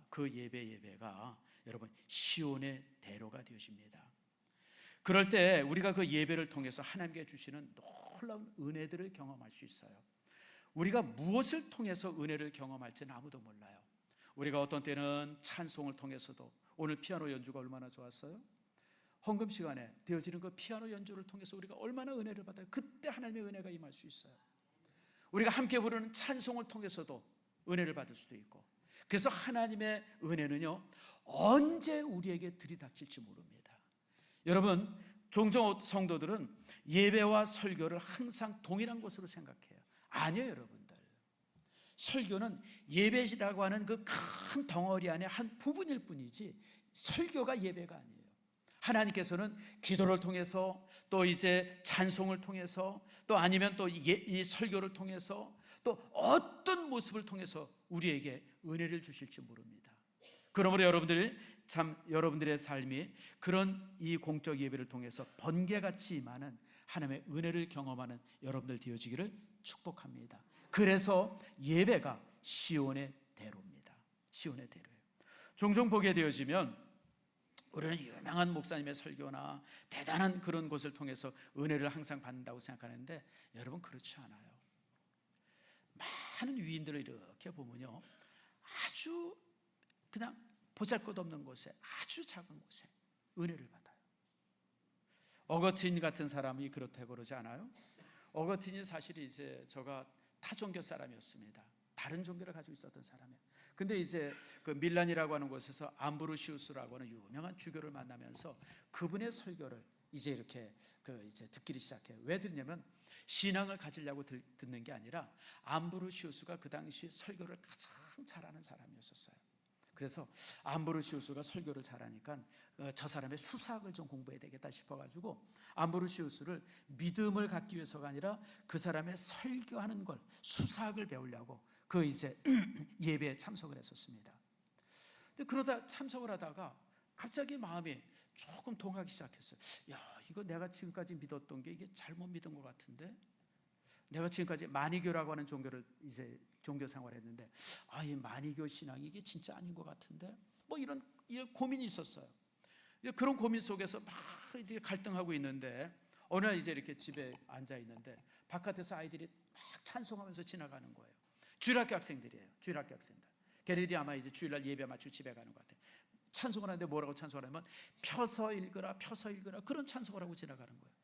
여러분 시온의 대로가 되어집니다. 그럴 때 우리가 그 예배를 통해서 하나님께 주시는 놀라운 은혜들을 경험할 수 있어요. 우리가 무엇을 통해서 은혜를 경험할지는 아무도 몰라요. 우리가 어떤 때는 찬송을 통해서도, 오늘 피아노 연주가 얼마나 좋았어요? 헌금 시간에 되어지는 그 피아노 연주를 통해서 우리가 얼마나 은혜를 받아요. 그때 하나님의 은혜가 임할 수 있어요. 우리가 함께 부르는 찬송을 통해서도 은혜를 받을 수도 있고, 그래서 하나님의 은혜는요 언제 우리에게 들이닥칠지 모릅니다. 여러분, 종종 성도들은 예배와 설교를 항상 동일한 것으로 생각해요. 아니에요. 여러분들, 설교는 예배라고 하는 그 큰 덩어리 안에 한 부분일 뿐이지 설교가 예배가 아니에요. 하나님께서는 기도를 통해서 또 이제 찬송을 통해서 또 아니면 또 이 설교를 통해서 또 어떤 모습을 통해서 우리에게 은혜를 주실지 모릅니다. 그러므로 여러분들의 삶이 그런 이 공적 예배를 통해서 번개같이 임하는 하나님의 은혜를 경험하는 여러분들 되어지기를 축복합니다. 그래서 예배가 시온의 대로입니다. 시온의 대로예요. 종종 보게 되어지면 우리는 유명한 목사님의 설교나 대단한 그런 곳을 통해서 은혜를 항상 받는다고 생각하는데 여러분, 그렇지 않아요. 많은 위인들을 이렇게 보면요, 아주 그냥 보잘것없는 곳에, 아주 작은 곳에 은혜를 받아요. 어거스틴 같은 사람이 그렇다고 그러지 않아요? 어거스틴이 사실 이제 저가 타 종교 사람이었습니다. 다른 종교를 가지고 있었던 사람이에요. 근데 이제 그 밀란이라고 하는 곳에서 암브로시우스라고 하는 유명한 주교를 만나면서 그분의 설교를 이제 이렇게 이제 듣기 시작해요. 왜 듣냐면 신앙을 가지려고 듣는 게 아니라 암브로시우스가 그 당시 설교를 가장 잘하는 사람이었어요. 그래서 암브로시우스가 설교를 잘하니까 저 사람의 수사학을 좀 공부해야 되겠다 싶어가지고 암브로시우스를 믿음을 갖기 위해서가 아니라 그 사람의 설교하는 걸, 수사학을 배우려고 그 이제 예배에 참석을 했었습니다. 근데 그러다 참석을 하다가 갑자기 마음이 조금 동하기 시작했어요. 야, 이거 내가 지금까지 믿었던 게 이게 잘못 믿은 것 같은데, 내가 지금까지 마니교라고 하는 종교를 이제 종교 생활했는데, 이 마니교 신앙이 이게 진짜 아닌 것 같은데, 뭐 이런 고민이 있었어요. 그런 고민 속에서 막 이제 갈등하고 있는데 어느 날 이제 이렇게 집에 앉아 있는데 바깥에서 아이들이 막 찬송하면서 지나가는 거예요. 주일학교 학생들이에요. 주일학교 학생들. 걔네들이 아마 이제 주일날 예배 마치고 집에 가는 것 같아요. 찬송을 하는데 뭐라고 찬송을 하면 펴서 읽으라, 펴서 읽으라, 그런 찬송을 하고 지나가는 거예요.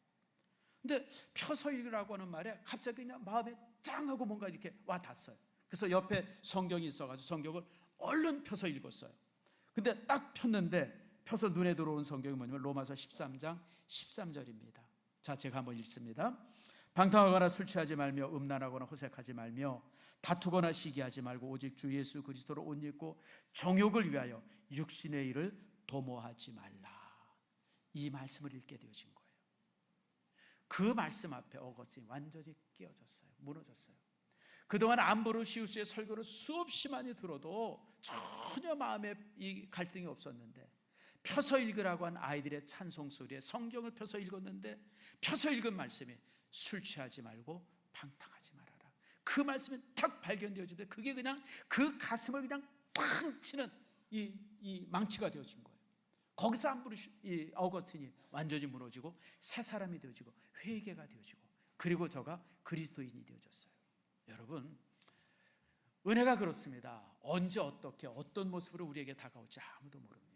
근데 펴서 읽으라고 하는 말에 갑자기 그냥 마음에 짱 하고 뭔가 이렇게 와 닿았어요. 그래서 옆에 성경이 있어가지고 성경을 얼른 펴서 읽었어요. 근데 딱 폈는데 펴서 눈에 들어온 성경이 뭐냐면 로마서 13장 13절입니다. 자, 제가 한번 읽습니다. 방탕하거나 술 취하지 말며 음란하거나 호색하지 말며 다투거나 시기하지 말고 오직 주 예수 그리스도로 옷 입고 정욕을 위하여 육신의 일을 도모하지 말라. 이 말씀을 읽게 되어진 거예요. 그 말씀 앞에 어거스틴이 완전히 깨어졌어요. 무너졌어요. 그동안 암브로시우스의 설교를 수없이 많이 들어도 전혀 마음에 이 갈등이 없었는데 펴서 읽으라고 한 아이들의 찬송 소리에 성경을 펴서 읽었는데 펴서 읽은 말씀이 술 취하지 말고 방탕하지 말아라. 그 말씀이 탁 발견되어질 때 그게 그냥 그 가슴을 그냥 팡 치는 이 망치가 되어진 거예요. 거기서 이 어거스틴이 완전히 무너지고 새 사람이 되어지고 회개가 되어지고 그리고 저가 그리스도인이 되어졌어요. 여러분, 은혜가 그렇습니다. 언제 어떻게 어떤 모습으로 우리에게 다가올지 아무도 모릅니다.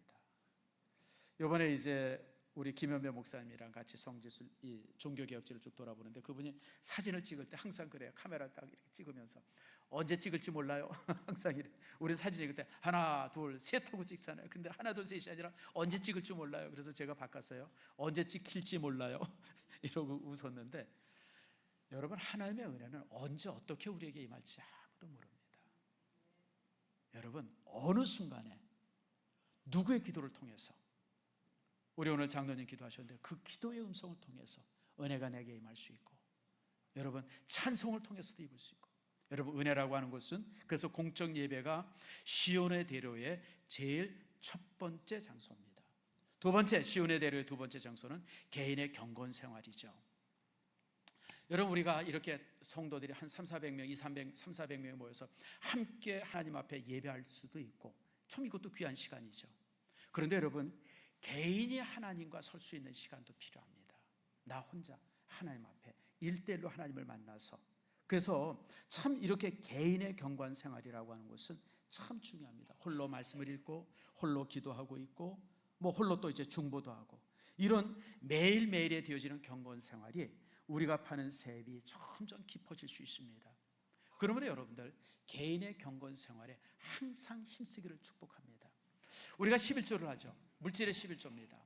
이번에 이제 우리 김현배 목사님이랑 같이 성지순 이 종교개혁지를 쭉 돌아보는데 그분이 사진을 찍을 때 항상 그래요. 카메라 딱 이렇게 찍으면서 언제 찍을지 몰라요. 항상 이래. 우리 사진 찍을 때 하나 둘 셋 하고 찍잖아요. 근데 하나 둘 셋이 아니라 언제 찍을지 몰라요. 그래서 제가 바꿨어요. 언제 찍힐지 몰라요. 이러고 웃었는데 여러분, 하나님의 은혜는 언제 어떻게 우리에게 임할지 아무도 모릅니다. 여러분, 어느 순간에 누구의 기도를 통해서, 우리 오늘 장로님 기도하셨는데 그 기도의 음성을 통해서 은혜가 내게 임할 수 있고, 여러분 찬송을 통해서도 입을 수 있고, 여러분 은혜라고 하는 것은 그래서 공적 예배가 시온의 대로의 제일 첫 번째 장소입니다. 두 번째, 시온의 대로의 두 번째 장소는 개인의 경건 생활이죠. 여러분, 우리가 이렇게 성도들이 한 300명이 모여서 함께 하나님 앞에 예배할 수도 있고 참 이것도 귀한 시간이죠. 그런데 여러분, 개인이 하나님과 설 수 있는 시간도 필요합니다. 나 혼자 하나님 앞에 1대1로 하나님을 만나서, 그래서 참 이렇게 개인의 경건 생활이라고 하는 것은 참 중요합니다. 홀로 말씀을 읽고 홀로 기도하고 있고 뭐 홀로 또 이제 중보도 하고, 이런 매일매일에 되어지는 경건 생활이 우리가 파는 셉이 점점 깊어질 수 있습니다. 그러므로 여러분들 개인의 경건 생활에 항상 힘쓰기를 축복합니다. 우리가 11조를 하죠. 물질의 11조입니다.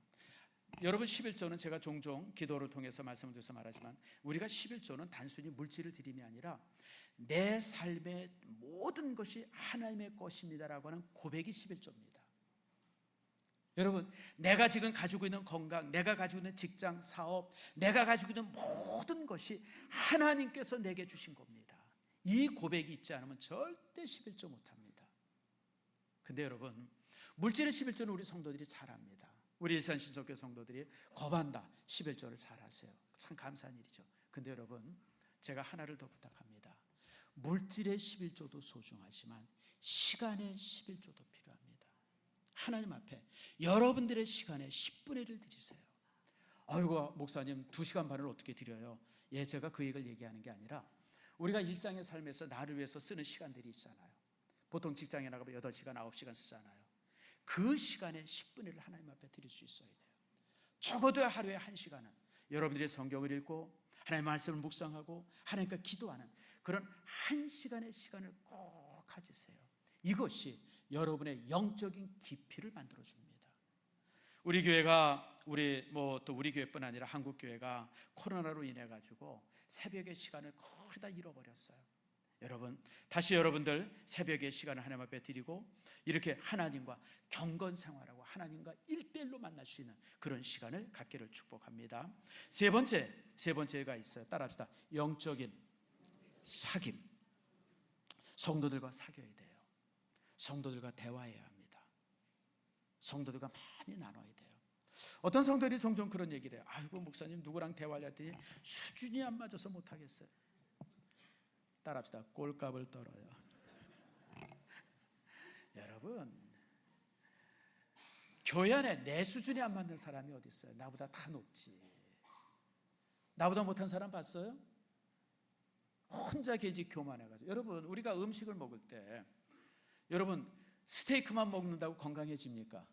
여러분, 11조는 제가 종종 기도를 통해서 말씀을 드려서 말하지만 우리가 11조는 단순히 물질을 드림이 아니라 내 삶의 모든 것이 하나님의 것입니다라고 하는 고백이 11조입니다. 여러분, 내가 지금 가지고 있는 건강, 내가 가지고 있는 직장, 사업, 내가 가지고 있는 모든 것이 하나님께서 내게 주신 겁니다. 이 고백이 있지 않으면 절대 11조 못합니다. 근데 여러분, 물질의 11조는 우리 성도들이 잘합니다. 우리 일산신속교 성도들이 거반다 11조를 잘하세요. 참 감사한 일이죠. 근데 여러분, 제가 하나를 더 부탁합니다. 물질의 11조도 소중하지만 시간의 11조도 필요합니다. 하나님 앞에 여러분들의 시간에 10분의 1을 드리세요. 아이고 목사님 2시간 반을 어떻게 드려요? 예, 제가 그 얘기를 얘기하는 게 아니라 우리가 일상의 삶에서 나를 위해서 쓰는 시간들이 있잖아요. 보통 직장에 나가면 8시간, 9시간 쓰잖아요. 그 시간에 10분의 1을 하나님 앞에 드릴 수 있어야 돼요. 적어도 하루에 1시간은 여러분들이 성경을 읽고 하나님의 말씀을 묵상하고 하나님과 기도하는 그런 1시간의 시간을 꼭 가지세요. 이것이 여러분의 영적인 깊이를 만들어줍니다. 우리 교회가 또 우리 교회뿐 아니라 한국 교회가 코로나로 인해 가지고 새벽의 시간을 거의 다 잃어버렸어요. 여러분 다시 여러분들 새벽의 시간을 하나님 앞에 드리고 이렇게 하나님과 경건 생활하고 하나님과 1대1로 만날 수 있는 그런 시간을 갖기를 축복합니다. 세 번째가 있어요. 따라합시다. 영적인 사귐. 성도들과 사귀어야 돼요. 성도들과 대화해야 합니다. 성도들과 많이 나눠야 돼요. 어떤 성도들이 종종 그런 얘기를 해요. 아이고 목사님 누구랑 대화를 했더니 수준이 안 맞아서 못하겠어요. 따라합시다. 꼴값을 떨어요. 여러분 교회 안에 내 수준이 안 맞는 사람이 어디 있어요? 나보다 다 높지. 나보다 못한 사람 봤어요? 혼자 계지 교만해가지고. 여러분 우리가 음식을 먹을 때 여러분 스테이크만 먹는다고 건강해집니까?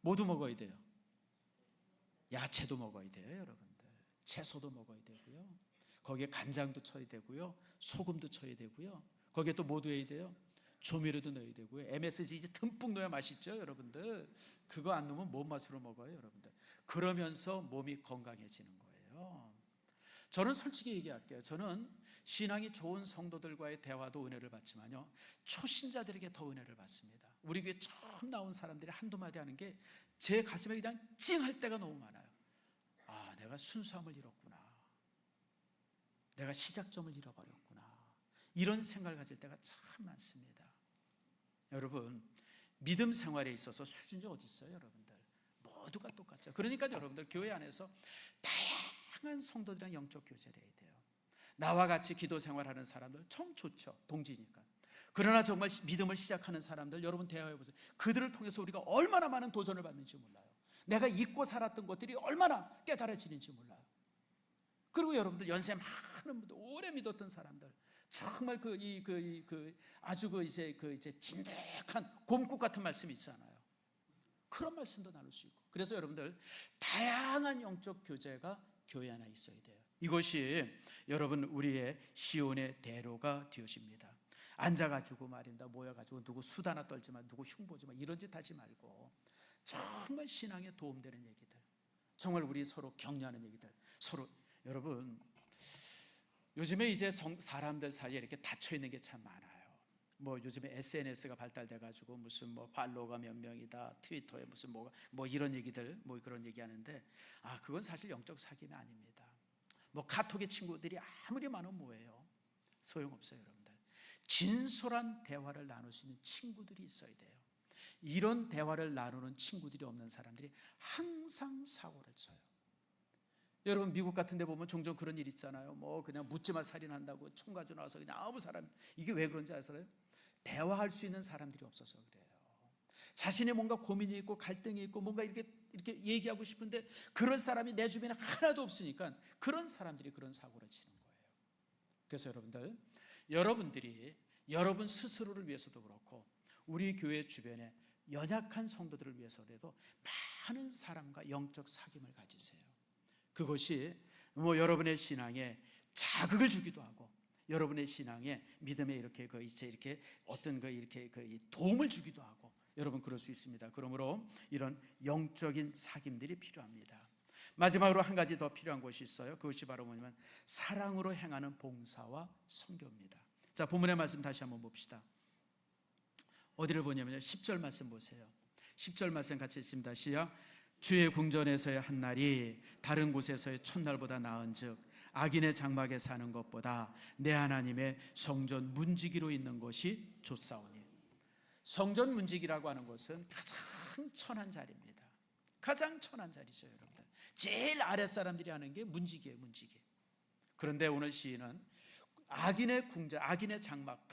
모두 먹어야 돼요. 야채도 먹어야 돼요. 여러분들 채소도 먹어야 되고요. 거기에 간장도 쳐야 되고요. 소금도 쳐야 되고요. 거기에 또 뭐 넣어야 돼요? 조미료도 넣어야 되고요. MSG 이제 듬뿍 넣어야 맛있죠. 여러분들 그거 안 넣으면 뭔 맛으로 먹어요? 여러분들 그러면서 몸이 건강해지는 거예요. 저는 솔직히 얘기할게요. 저는 신앙이 좋은 성도들과의 대화도 은혜를 받지만요 초신자들에게 더 은혜를 받습니다. 우리 교회 처음 나온 사람들이 한두 마디 하는 게 제 가슴에 그냥 찡할 때가 너무 많아요. 아, 내가 순수함을 잃었구나. 내가 시작점을 잃어버렸구나. 이런 생각을 가질 때가 참 많습니다. 여러분 믿음 생활에 있어서 수준이 어디 있어요? 여러분들 모두가 똑같죠. 그러니까 여러분들 교회 안에서 다양한 성도들이랑 영적 교제를 해야 돼요. 나와 같이 기도 생활하는 사람들 참 좋죠. 동지니까. 그러나 정말 믿음을 시작하는 사람들 여러분 대화해 보세요. 그들을 통해서 우리가 얼마나 많은 도전을 받는지 몰라요. 내가 잊고 살았던 것들이 얼마나 깨달아지는지 몰라요. 그리고 여러분들 연세 많은 분들, 오래 믿었던 사람들, 정말 아주 이제 진득한 곰국 같은 말씀이 있잖아요. 그런 말씀도 나눌 수 있고. 그래서 여러분들 다양한 영적 교제가 교회 안에 있어야 돼요. 이것이 여러분 우리의 시온의 대로가 되어집니다. 앉아가지고 말입니다. 모여가지고 누구 수다나 떨지마, 누구 흉보지마 이런 짓 하지 말고 정말 신앙에 도움되는 얘기들, 정말 우리 서로 격려하는 얘기들, 서로 여러분 요즘에 이제 사람들 사이에 이렇게 닫혀 있는 게 참 많아요. 뭐 요즘에 SNS가 발달돼 가지고 무슨 뭐 팔로워가 몇 명이다, 트위터에 무슨 뭐 이런 얘기들 뭐 그런 얘기하는데 그건 사실 영적 사귐이 아닙니다. 뭐 카톡의 친구들이 아무리 많으면 뭐예요? 소용없어요, 여러분들. 진솔한 대화를 나눌 수 있는 친구들이 있어야 돼요. 이런 대화를 나누는 친구들이 없는 사람들이 항상 사고를 쳐요. 여러분 미국 같은 데 보면 종종 그런 일 있잖아요. 뭐 그냥 묻지마 살인한다고 총 가지고 나와서 그냥 아무 사람, 이게 왜 그런지 아세요? 대화할 수 있는 사람들이 없어서 그래요. 자신이 뭔가 고민이 있고 갈등이 있고 뭔가 이렇게 얘기하고 싶은데 그런 사람이 내 주변에 하나도 없으니까 그런 사람들이 그런 사고를 치는 거예요. 그래서 여러분들이 여러분 스스로를 위해서도 그렇고 우리 교회 주변에 연약한 성도들을 위해서라도 많은 사람과 영적 사귐을 가지세요. 그것이 뭐 여러분의 신앙에 자극을 주기도 하고 여러분의 신앙에 믿음에 이렇게 어떤 도움을 주기도 하고 여러분 그럴 수 있습니다. 그러므로 이런 영적인 사귐들이 필요합니다. 마지막으로 한 가지 더 필요한 것이 있어요. 그것이 바로 뭐냐면 사랑으로 행하는 봉사와 선교입니다. 자, 본문의 말씀 다시 한번 봅시다. 어디를 보냐면요 10절 말씀 보세요. 10절 말씀 같이 읽습니다. 시작. 주의 궁전에서의 한 날이 다른 곳에서의 첫날보다 나은즉 악인의 장막에 사는 것보다 내 하나님의 성전 문지기로 있는 것이 좋사오니. 성전 문지기라고 하는 것은 가장 천한 자리입니다. 가장 천한 자리죠, 여러분들. 제일 아랫사람들이 하는 게 문지기예요, 문지기. 그런데 오늘 시인은 악인의 궁전, 악인의 장막,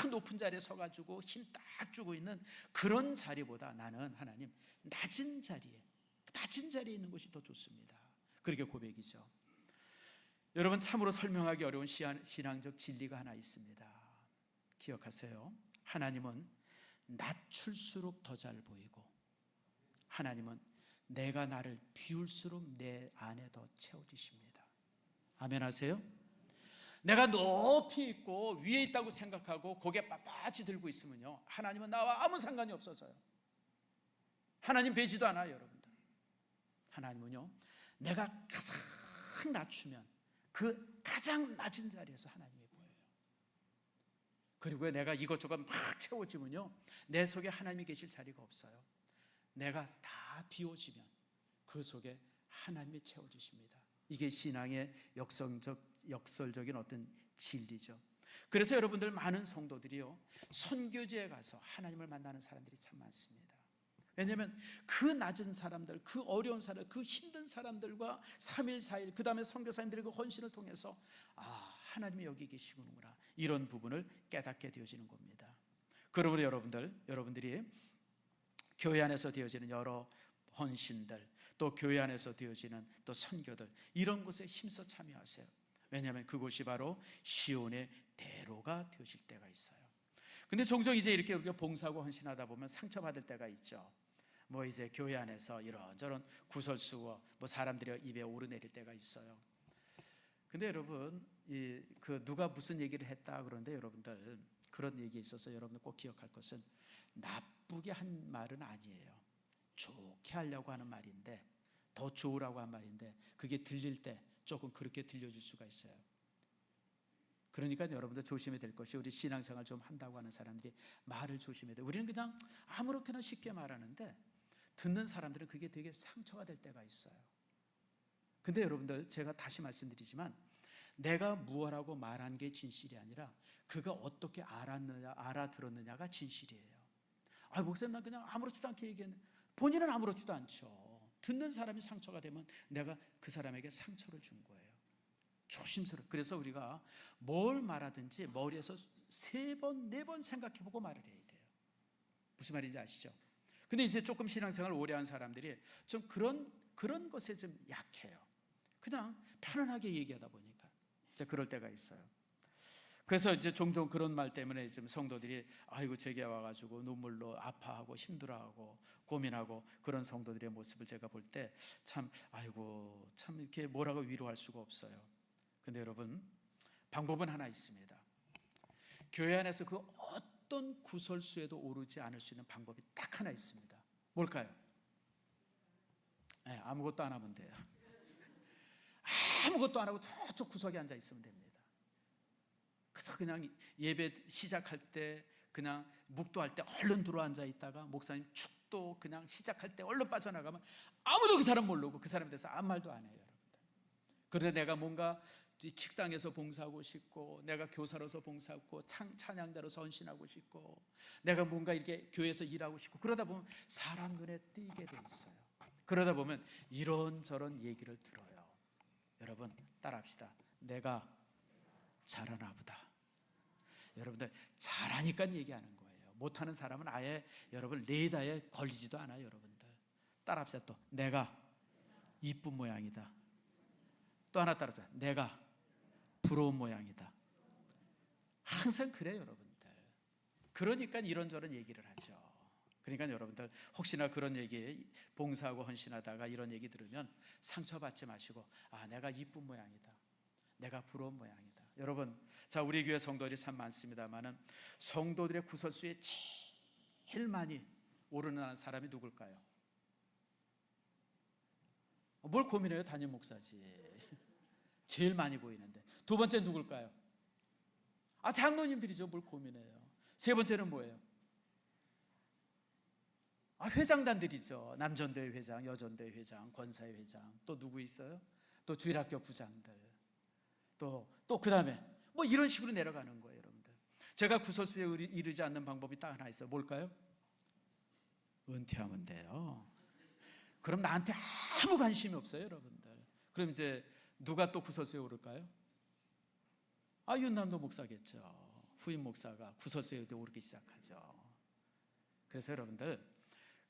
큰 높은 자리에 서가지고 힘 딱 주고 있는 그런 자리보다 나는 하나님 낮은 자리에 있는 것이 더 좋습니다. 그렇게 고백이죠. 여러분, 참으로 설명하기 어려운 신앙적 진리가 하나 있습니다. 기억하세요. 하나님은 낮출수록 더 잘 보이고, 하나님은 내가 나를 비울수록 내 안에 더 채워지십니다. 아멘 하세요? 내가 높이 있고 위에 있다고 생각하고 고개 빳빳이 들고 있으면요, 하나님은 나와 아무 상관이 없어서요. 하나님 뵈지도 않아요, 여러분들. 하나님은요, 내가 가장 낮추면 그 가장 낮은 자리에서 하나님이 보여요. 그리고 내가 이것저것 막 채워지면요, 내 속에 하나님이 계실 자리가 없어요. 내가 다 비워지면 그 속에 하나님이 채워주십니다. 이게 신앙의 역설적인 어떤 진리죠. 그래서 여러분들, 많은 성도들이요, 선교지에 가서 하나님을 만나는 사람들이 참 많습니다. 왜냐하면 그 낮은 사람들, 그 어려운 사람들, 그 힘든 사람들과 3일 4일 그 다음에 선교사님들의 그 헌신을 통해서 하나님이 여기 계시구나, 이런 부분을 깨닫게 되어지는 겁니다. 그러므로 여러분들이 교회 안에서 되어지는 여러 헌신들, 또 교회 안에서 되어지는 또 선교들, 이런 곳에 힘써 참여하세요. 왜냐하면 그곳이 바로 시온의 대로가 되어질 때가 있어요. 근데 종종 이제 이렇게 우리가 봉사하고 헌신하다 보면 상처받을 때가 있죠. 뭐 이제 교회 안에서 이런저런 구설수고 뭐 사람들이 입에 오르내릴 때가 있어요. 근데 여러분, 그 누가 무슨 얘기를 했다 그러는데, 여러분들 그런 얘기에 있어서 여러분들 꼭 기억할 것은, 나쁘게 한 말은 아니에요. 좋게 하려고 하는 말인데, 더 좋으라고 한 말인데, 그게 들릴 때 조금 그렇게 들려줄 수가 있어요. 그러니까 여러분들 조심해야 될 것이, 우리 신앙생활 좀 한다고 하는 사람들이 말을 조심해야 돼요. 우리는 그냥 아무렇게나 쉽게 말하는데 듣는 사람들은 그게 되게 상처가 될 때가 있어요. 근데 여러분들, 제가 다시 말씀드리지만, 내가 무엇하고 말한 게 진실이 아니라 그가 어떻게 알아들었느냐가 진실이에요. 목사님, 난 그냥 아무렇지도 않게 얘기했는데, 본인은 아무렇지도 않죠. 듣는 사람이 상처가 되면 내가 그 사람에게 상처를 준 거예요. 조심스럽게. 그래서 우리가 뭘 말하든지 머리에서 3번, 4번 생각해보고 말을 해야 돼요. 무슨 말인지 아시죠? 근데 이제 조금 신앙생활 오래 한 사람들이 좀 그런 것에 좀 약해요. 그냥 편안하게 얘기하다 보니까 이제 그럴 때가 있어요. 그래서 이제 종종 그런 말 때문에 지금 성도들이 제게 와가지고 눈물로 아파하고 힘들어하고 고민하고, 그런 성도들의 모습을 제가 볼 때 참 이렇게 뭐라고 위로할 수가 없어요. 근데 여러분, 방법은 하나 있습니다. 교회 안에서 그 어떤 구설수에도 오르지 않을 수 있는 방법이 딱 하나 있습니다. 뭘까요? 아무것도 안 하면 돼요. 아무것도 안 하고 저쪽 구석에 앉아 있으면 됩니다. 그래서 그냥 예배 시작할 때 그냥 묵도할 때 얼른 들어 앉아 있다가, 목사님 축도 그냥 시작할 때 얼른 빠져나가면 아무도 그 사람 모르고 그 사람에 대해서 아무 말도 안 해요, 여러분들. 그런데 내가 뭔가 식당에서 봉사하고 싶고, 내가 교사로서 봉사하고, 찬양대로서 헌신하고 싶고, 내가 뭔가 이렇게 교회에서 일하고 싶고, 그러다 보면 사람 눈에 띄게 돼 있어요. 그러다 보면 이런저런 얘기를 들어요. 여러분, 따라합시다. 내가 잘하나 보다. 여러분들, 잘하니까 얘기하는 거예요. 못하는 사람은 아예 여러분 레이더에 걸리지도 않아요. 여러분들 따라합시다. 또 내가 이쁜 모양이다. 또 하나 따라합시다. 내가 부러운 모양이다. 항상 그래요, 여러분들. 그러니까 이런저런 얘기를 하죠. 그러니까 여러분들, 혹시나 그런 얘기, 봉사하고 헌신하다가 이런 얘기 들으면 상처받지 마시고, 내가 이쁜 모양이다, 내가 부러운 모양이다. 여러분, 자, 우리 교회 성도들이 참 많습니다만은 성도들의 구설수에 제일 많이 오르는 사람이 누굴까요? 뭘 고민해요? 담임 목사지. 제일 많이 보이는데. 두 번째 누굴까요? 장로님들이죠. 뭘 고민해요? 세 번째는 뭐예요? 회장단들이죠. 남전대 회장, 여전대 회장, 권사회 회장. 또 누구 있어요? 또 주일학교 부장들. 또 그 다음에 뭐 이런 식으로 내려가는 거예요, 여러분들. 제가 구설수에 이르지 않는 방법이 딱 하나 있어요. 뭘까요? 은퇴하면 돼요. 그럼 나한테 아무 관심이 없어요, 여러분들. 그럼 이제 누가 또 구설수에 오를까요? 윤남도 목사겠죠. 후임 목사가 구설수에 오르기 시작하죠. 그래서 여러분들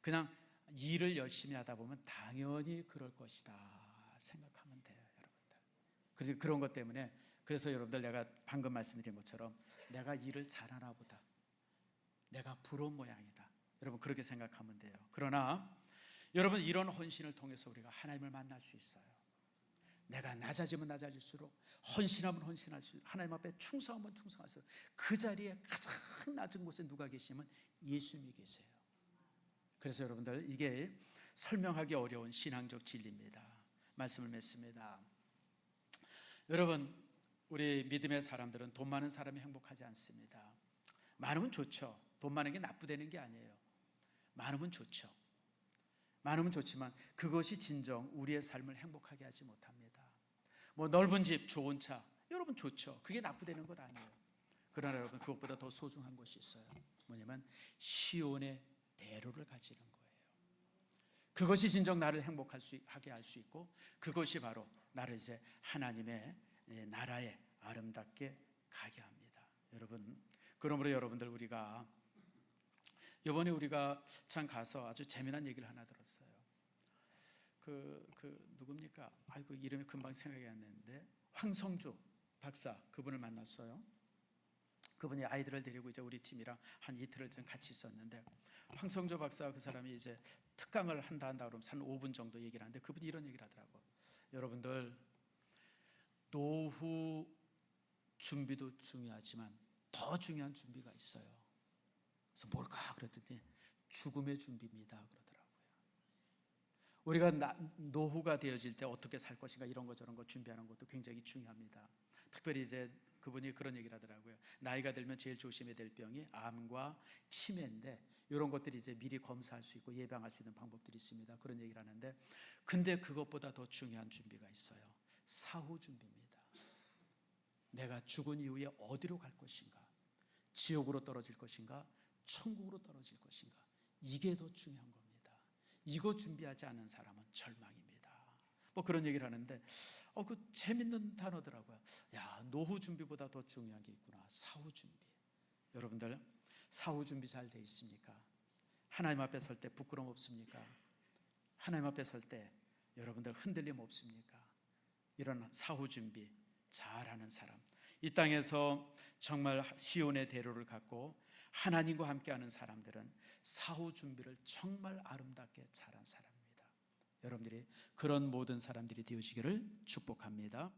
그냥 일을 열심히 하다 보면 당연히 그럴 것이다 생각하면 돼요, 여러분들. 그래서 그런 것 때문에, 그래서 여러분들 내가 방금 말씀드린 것처럼 내가 일을 잘하나 보다, 내가 부러운 모양이다, 여러분 그렇게 생각하면 돼요. 그러나 여러분, 이런 헌신을 통해서 우리가 하나님을 만날 수 있어요. 내가 낮아지면 낮아질수록, 헌신하면 헌신할수록, 하나님 앞에 충성하면 충성할수록 그 자리에 가장 낮은 곳에 누가 계시면 예수님이 계세요. 그래서 여러분들, 이게 설명하기 어려운 신앙적 진리입니다. 말씀을 맺습니다. 여러분, 우리 믿음의 사람들은 돈 많은 사람이 행복하지 않습니다. 많으면 좋죠. 돈 많은 게 나쁘다는 게 아니에요. 많으면 좋죠. 많으면 좋지만 그것이 진정 우리의 삶을 행복하게 하지 못합니다. 넓은 집, 좋은 차, 여러분 좋죠. 그게 나쁘다는 것 아니에요. 그러나 여러분, 그것보다 더 소중한 것이 있어요. 뭐냐면 시온의 대로를 가지는 거예요. 그것이 진정 나를 행복하게 할 수 있고, 그것이 바로 나를 이제 하나님의 나라에 아름답게 가게 합니다. 여러분, 그러므로 여러분들, 이번에 우리가 참 가서 아주 재미난 얘기를 하나 들었어요. 누굽니까? 아이고, 이름이 금방 생각이 안 나는데, 황성주 박사, 그분을 만났어요. 그분이 아이들을 데리고 이제 우리 팀이랑 한 이틀을 좀 같이 있었는데, 황성주 박사, 그 사람이 이제 특강을 한다 그러면 한 5분 정도 얘기를 하는데, 그분이 이런 얘기를 하더라고. 여러분들, 노후 준비도 중요하지만 더 중요한 준비가 있어요. 그래서 뭘까 그랬더니 죽음의 준비입니다 그러더라고요. 우리가 노후가 되어질 때 어떻게 살 것인가, 이런 거 저런 거 준비하는 것도 굉장히 중요합니다. 특별히 이제 그분이 그런 얘기를 하더라고요. 나이가 들면 제일 조심해야 될 병이 암과 치매인데, 이런 것들이 이제 미리 검사할 수 있고 예방할 수 있는 방법들이 있습니다. 그런 얘기를 하는데, 근데 그것보다 더 중요한 준비가 있어요. 사후 준비입니다. 내가 죽은 이후에 어디로 갈 것인가, 지옥으로 떨어질 것인가, 천국으로 떨어질 것인가, 이게 더 중요한 겁니다. 이거 준비하지 않은 사람은 절망입니다. 그런 얘기를 하는데, 그 재밌는 단어더라고요. 야, 노후 준비보다 더 중요한 게 있구나. 사후 준비. 여러분들, 사후 준비 잘 돼 있습니까? 하나님 앞에 설 때 부끄러움 없습니까? 하나님 앞에 설 때 여러분들 흔들림 없습니까? 이런 사후 준비 잘하는 사람, 이 땅에서 정말 시온의 대로를 갖고 하나님과 함께하는 사람들은 사후 준비를 정말 아름답게 잘한 사람입니다. 여러분들이 그런 모든 사람들이 되어지기를 축복합니다.